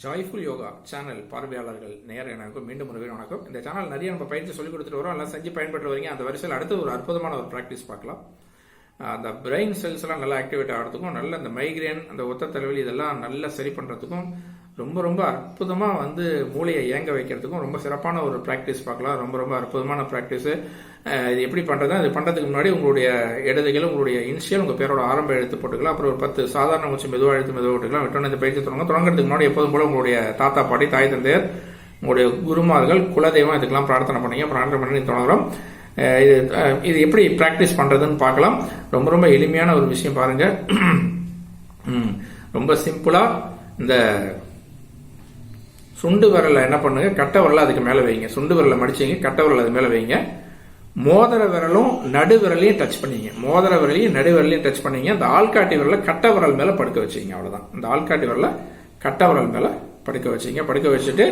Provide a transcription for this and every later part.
Joyful yoga channel பார்வையாளர்கள் நேயர்களுக்கு மீண்டும் ஒரு வணக்கம். இந்த சேனல் நிறைய நம்ம பயிற்சி சொல்லிக் கொடுத்துட்டு வரோம், எல்லாம் செஞ்சு பயன்பட்டு வரீங்க. அந்த வரிசையில் அடுத்து ஒரு அற்புதமான ஒரு ப்ராக்டிஸ் பார்க்கலாம். அந்த பிரெயின் செல்ஸ் எல்லாம் நல்லா ஆக்டிவேட் ஆகிறதுக்கும், நல்ல அந்த மைக்ரேன், அந்த ஒத்த தலைவலி இதெல்லாம் நல்லா சரி பண்றதுக்கும், ரொம்ப ரொம்ப அற்புதமா மூளையை இயங்க வைக்கிறதுக்கும் ரொம்ப சிறப்பான ஒரு ப்ராக்டிஸ் பார்க்கலாம். ரொம்ப ரொம்ப அற்புதமான ப்ராக்டிஸ். இது எப்படி பண்றது? இது பண்றதுக்கு முன்னாடி உங்களுடைய இடதுகள், உங்களுடைய இனிஷியல், உங்க பேரோட ஆரம்ப எழுத்து போட்டுக்கலாம். அப்புறம் ஒரு 10 சாதாரண மூச்சு மெதுவாக எழுத்து மெதுவாக விட்டுக்கலாம். விட்டோன்னு இந்த பயிற்சி தொடங்குறதுக்கு முன்னாடி எப்போதும் போல உங்களுடைய தாத்தா பாட்டி, தாய் தந்தையர், உங்களுடைய குருமார்கள், குலதெய்வம் இதுக்கெல்லாம் பிரார்த்தனை பண்ணீங்க. பிரார்த்தனை பண்ணி தொடங்குறோம். இது எப்படி பிராக்டிஸ் பண்றதுன்னு பார்க்கலாம். ரொம்ப ரொம்ப எளிமையான ஒரு விஷயம் பாருங்க. ரொம்ப சிம்பிளா இந்த சுண்டு விரல என்ன பண்ணுங்க, கட்டை விரல அதுக்கு மேல வைங்க. சுண்டு விரல மடிச்சீங்க, கட்டை விரல் அது மேல வைங்க. மோதிர விரலும் நடு விரலையும் டச் பண்ணீங்க. மோதிர விரலையும் நடு விரலையும் டச் பண்ணீங்க. அந்த ஆள்காட்டி விரல கட்டை விரல் மேல படுக்க வச்சீங்க. அவ்வளவுதான். இந்த ஆள்காட்டி விரல கட்டை விரல் மேல படுக்க வச்சீங்க. படுக்க வச்சுட்டு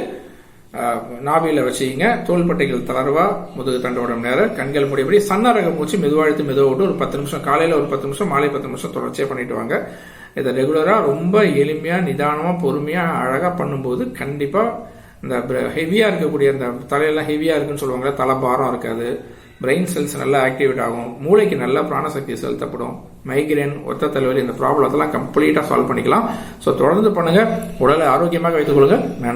நாபியில வச்சீங்க. தோள்பட்டைகள் தளர்வா, முதுகு தண்டோட நேரம், கண்கள் முடியபடி சன்னரக மூச்சு மெதுவாழ்த்து மெதுவா விட்டு ஒரு 10 நிமிஷம், காலையில ஒரு 10 நிமிஷம், மாலை 10 நிமிஷம் தொடர்ச்சியா பண்ணிட்டு வாங்க. இதை ரெகுலரா ரொம்ப எளிமையா, நிதானமா, பொறுமையா, அழகா பண்ணும்போது கண்டிப்பா இந்த ஹெவியா இருக்கக்கூடிய அந்த தலையெல்லாம் ஹெவியா இருக்குன்னு சொல்லுவாங்க, தலை பாரம் இருக்காது. பிரெயின் செல்ஸ் நல்லா ஆக்டிவேட் ஆகும். மூளைக்கு நல்ல பிராணசக்தி செலுத்தப்படும். மைக்ரேன், ஒத்த தலைவலி, இந்த ப்ராப்ளத்தெல்லாம் கம்ப்ளீட்டா சால்வ் பண்ணிக்கலாம். ஸோ தொடர்ந்து பண்ணுங்க. உடலை ஆரோக்கியமாக வைத்துக் கொள்ளுங்க. நன்றி.